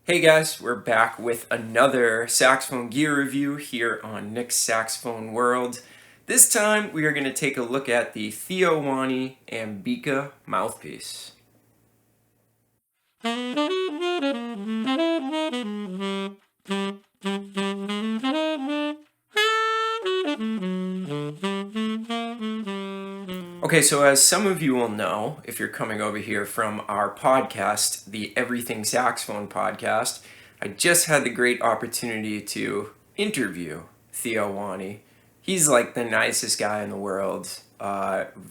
Hey guys, we're back with another saxophone gear review here on Nick's Saxophone World. This time we are going to take a look at the Theo Wanne Ambika mouthpiece. Okay, so as some of you will know, if you're coming over here from our podcast, the Everything Saxophone podcast, I just had the great opportunity to interview Theo Wanne. He's like the nicest guy in the world,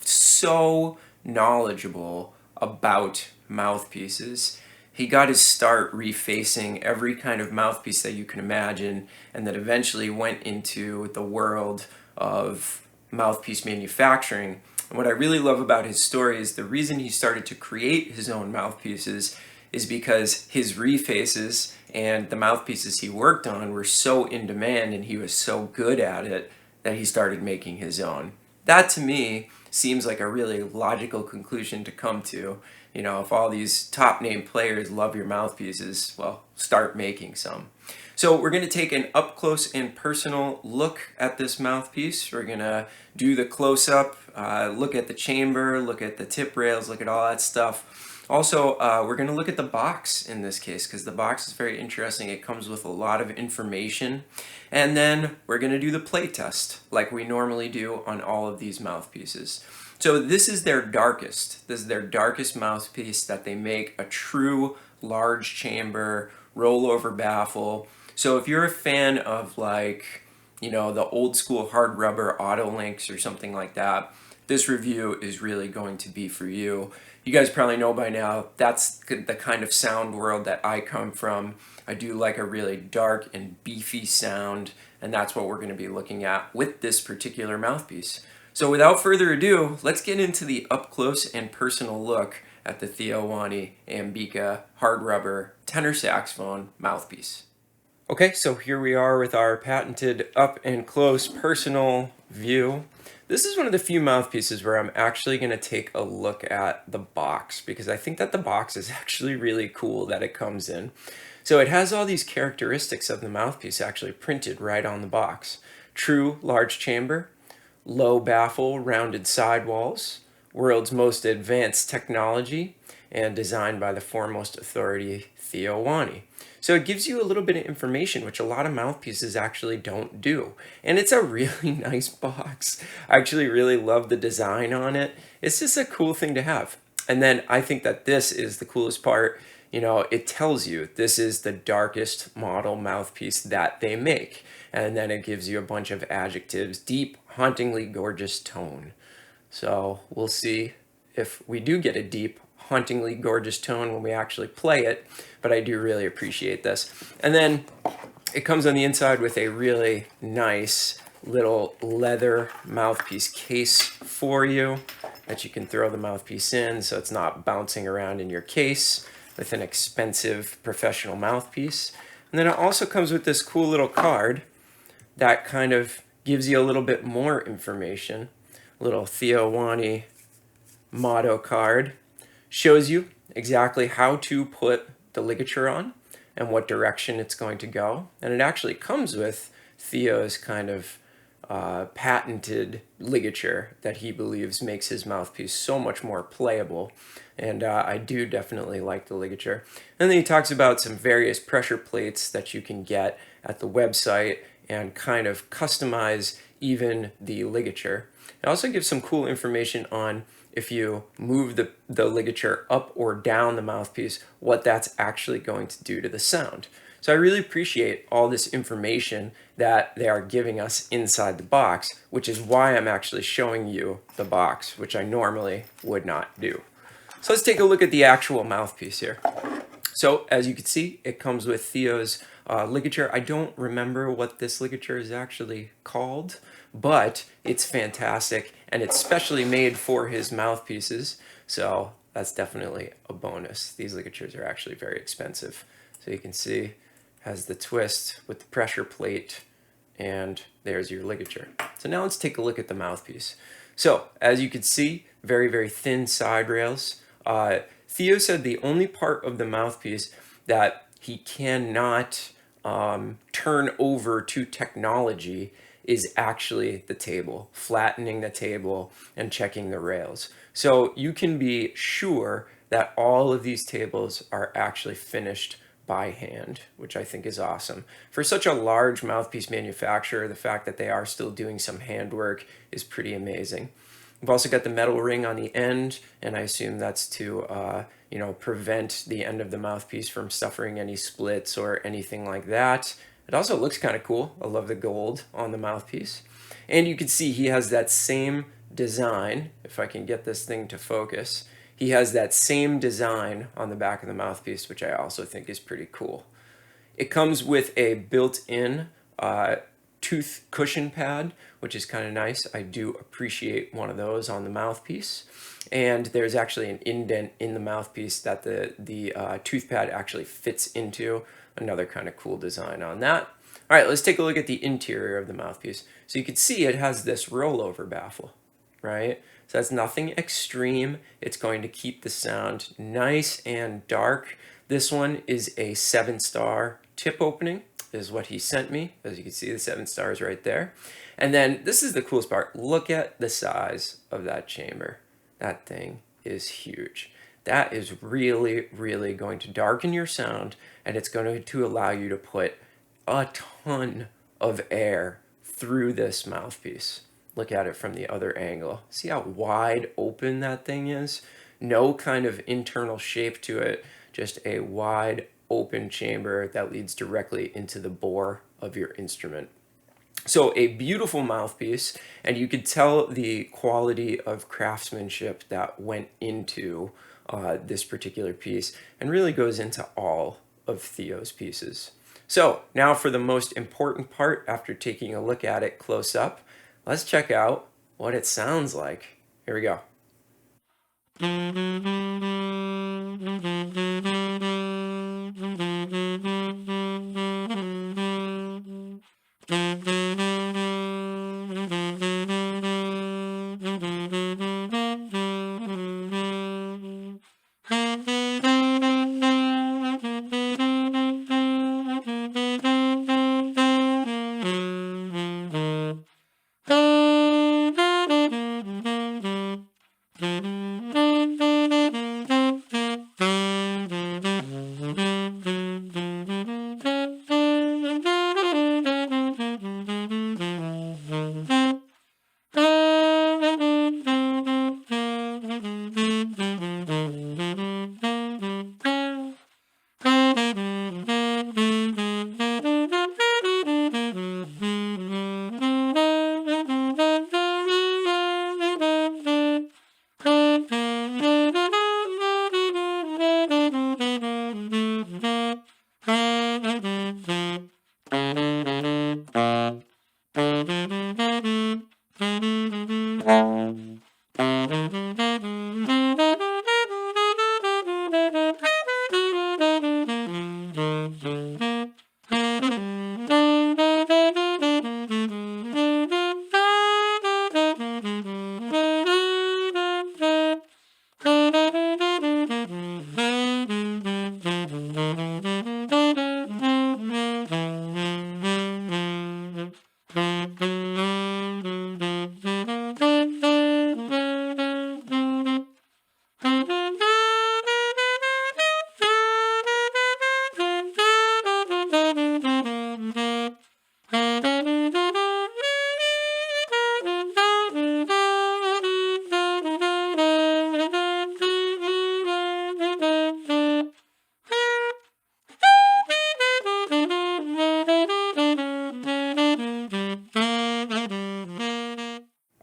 so knowledgeable about mouthpieces. He got his start refacing every kind of mouthpiece that you can imagine, and then eventually went into the world of mouthpiece manufacturing. And what I really love about his story is the reason he started to create his own mouthpieces is because his refaces and the mouthpieces he worked on were so in demand and he was so good at it that he started making his own. That to me seems like a really logical conclusion to come to. You know, if all these top name players love your mouthpieces, well, start making some. So we're going to take an up close and personal look at this mouthpiece. We're going to do the close up, look at the chamber, look at the tip rails, look at all that stuff. Also, we're going to look at the box in this case because the box is very interesting. It comes with a lot of information. And then we're going to do the play test like we normally do on all of these mouthpieces. So this is their darkest. This is their darkest mouthpiece that they make, a true large chamber, rollover baffle. So if you're a fan of like, you know, the old school hard rubber auto links or something like that, this review is really going to be for you. You guys probably know by now, that's the kind of sound world that I come from. I do like a really dark and beefy sound, and that's what we're going to be looking at with this particular mouthpiece. So without further ado, let's get into the up close and personal look at the Theo Wanne Ambika hard rubber tenor saxophone mouthpiece. Okay, so here we are with our patented up and close personal view. This is one of the few mouthpieces where I'm actually going to take a look at the box because I think that the box is actually really cool that it comes in. So it has all these characteristics of the mouthpiece actually printed right on the box. True large chamber, low baffle, rounded sidewalls, world's most advanced technology, and designed by the foremost authority, Theo Wanne. So it gives you a little bit of information, which a lot of mouthpieces actually don't do. And it's a really nice box. I actually really love the design on it. It's just a cool thing to have. And then I think that this is the coolest part. You know, it tells you this is the darkest model mouthpiece that they make. And then it gives you a bunch of adjectives, deep, hauntingly gorgeous tone. So we'll see if we do get a deep, hauntingly gorgeous tone when we actually play it, but I do really appreciate this. And then it comes on the inside with a really nice little leather mouthpiece case for you that you can throw the mouthpiece in so it's not bouncing around in your case with an expensive professional mouthpiece. And then it also comes with this cool little card that kind of gives you a little bit more information. Little Theo Wanne motto card. Shows you exactly how to put the ligature on and what direction it's going to go. And it actually comes with Theo's kind of patented ligature that he believes makes his mouthpiece so much more playable. And I do definitely like the ligature. And then he talks about some various pressure plates that you can get at the website and kind of customize even the ligature. It also gives some cool information on if you move the ligature up or down the mouthpiece, what that's actually going to do to the sound. So I really appreciate all this information that they are giving us inside the box, which is why I'm actually showing you the box, which I normally would not do. So let's take a look at the actual mouthpiece here. So as you can see, it comes with Theo's ligature. I don't remember what this ligature is actually called, but it's fantastic and it's specially made for his mouthpieces. So that's definitely a bonus. These ligatures are actually very expensive. So you can see has the twist with the pressure plate and there's your ligature. So now let's take a look at the mouthpiece. So as you can see, very, very thin side rails. Theo said the only part of the mouthpiece that he cannot turn over to technology is actually the table, flattening the table and checking the rails. So you can be sure that all of these tables are actually finished by hand, which I think is awesome. For such a large mouthpiece manufacturer, the fact that they are still doing some handwork is pretty amazing. We've also got the metal ring on the end, and I assume that's to prevent the end of the mouthpiece from suffering any splits or anything like that. It also looks kind of cool. I love the gold on the mouthpiece. And you can see he has that same design, if I can get this thing to focus. He has that same design on the back of the mouthpiece, which I also think is pretty cool. It comes with a built-in tooth cushion pad, which is kind of nice. I do appreciate one of those on the mouthpiece. And there's actually an indent in the mouthpiece that the tooth pad actually fits into. Another kind of cool design on that. All right, let's take a look at the interior of the mouthpiece. So you can see it has this rollover baffle, right? So that's nothing extreme. It's going to keep the sound nice and dark. This one is a 7-star tip opening, is what he sent me. As you can see, the 7 stars right there. And then this is the coolest part. Look at the size of that chamber. That thing is huge. That is really, really going to darken your sound, and it's going to allow you to put a ton of air through this mouthpiece. Look at it from the other angle. See how wide open that thing is? No kind of internal shape to it, just a wide open chamber that leads directly into the bore of your instrument. So a beautiful mouthpiece, and you could tell the quality of craftsmanship that went into this particular piece, and really goes into all of Theo's pieces. So now for the most important part, after taking a look at it close up, let's check out what it sounds like. Here we go.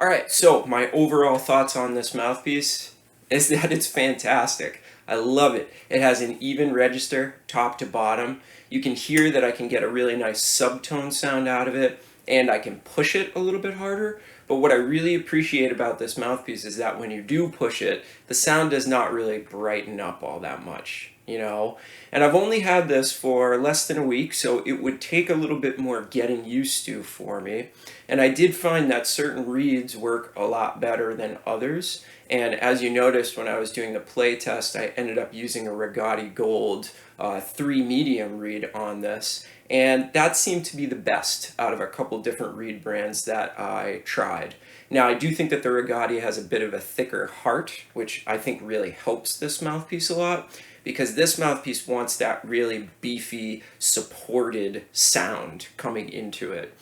All right, so my overall thoughts on this mouthpiece is that it's fantastic. I love it. It has an even register, top to bottom. You can hear that I can get a really nice subtone sound out of it, and I can push it a little bit harder. But what I really appreciate about this mouthpiece is that when you do push it, the sound does not really brighten up all that much, you know? And I've only had this for less than a week, so it would take a little bit more getting used to for me. And I did find that certain reeds work a lot better than others, And as you noticed when I was doing the play test, I ended up using a Regati Gold 3 medium reed on this. And that seemed to be the best out of a couple different reed brands that I tried. Now, I do think that the Regati has a bit of a thicker heart, which I think really helps this mouthpiece a lot, because this mouthpiece wants that really beefy, supported sound coming into it.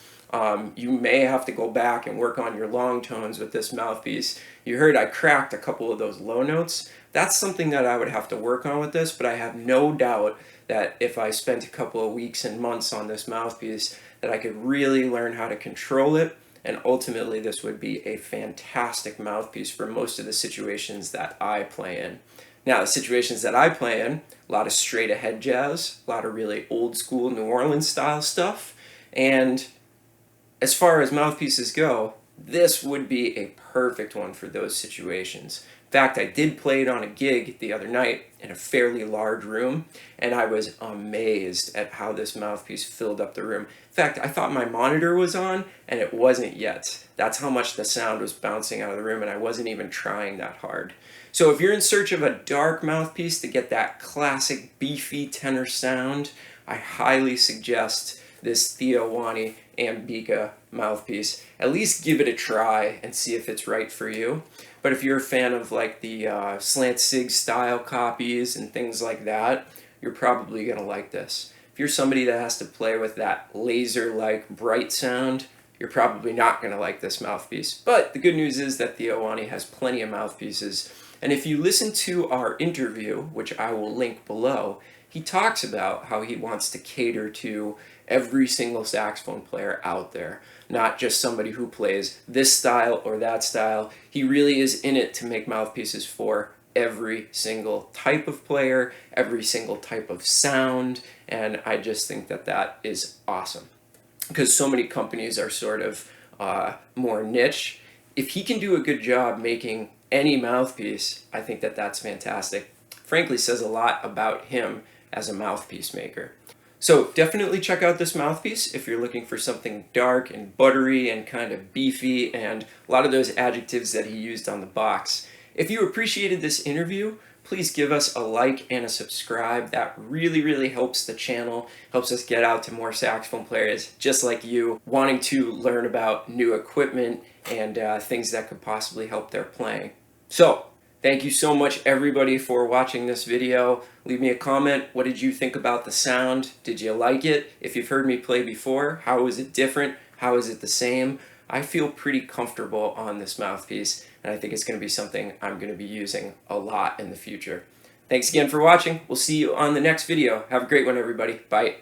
You may have to go back and work on your long tones with this mouthpiece. You heard I cracked a couple of those low notes. That's something that I would have to work on with this, but I have no doubt that if I spent a couple of weeks and months on this mouthpiece, that I could really learn how to control it, and ultimately this would be a fantastic mouthpiece for most of the situations that I play in. Now, the situations that I play in, a lot of straight ahead jazz, a lot of really old school New Orleans style stuff, and as far as mouthpieces go, this would be a perfect one for those situations. In fact, I did play it on a gig the other night in a fairly large room, and I was amazed at how this mouthpiece filled up the room. In fact, I thought my monitor was on, and it wasn't yet. That's how much the sound was bouncing out of the room, and I wasn't even trying that hard. So if you're in search of a dark mouthpiece to get that classic beefy tenor sound, I highly suggest this Theo Wanne Ambika mouthpiece. At least give it a try and see if it's right for you. But if you're a fan of like the slant sig style copies and things like that, you're probably going to like this. If you're somebody that has to play with that laser-like bright sound, you're probably not going to like this mouthpiece. But the good news is that Theo Wanne has plenty of mouthpieces. And if you listen to our interview, which I will link below, he talks about how he wants to cater to every single saxophone player out there, not just somebody who plays this style or that style. He really is in it to make mouthpieces for every single type of player, every single type of sound, and I just think that that is awesome. Because so many companies are sort of more niche. If he can do a good job making any mouthpiece, I think that that's fantastic. Frankly, says a lot about him as a mouthpiece maker. So definitely check out this mouthpiece if you're looking for something dark and buttery and kind of beefy and a lot of those adjectives that he used on the box. If you appreciated this interview, please give us a like and a subscribe. That really, really helps the channel, helps us get out to more saxophone players just like you, wanting to learn about new equipment and things that could possibly help their playing. So, thank you so much everybody for watching this video. Leave me a comment. What did you think about the sound? Did you like it? If you've heard me play before, how is it different? How is it the same? I feel pretty comfortable on this mouthpiece, and I think it's going to be something I'm going to be using a lot in the future. Thanks again for watching. We'll see you on the next video. Have a great one, everybody. Bye.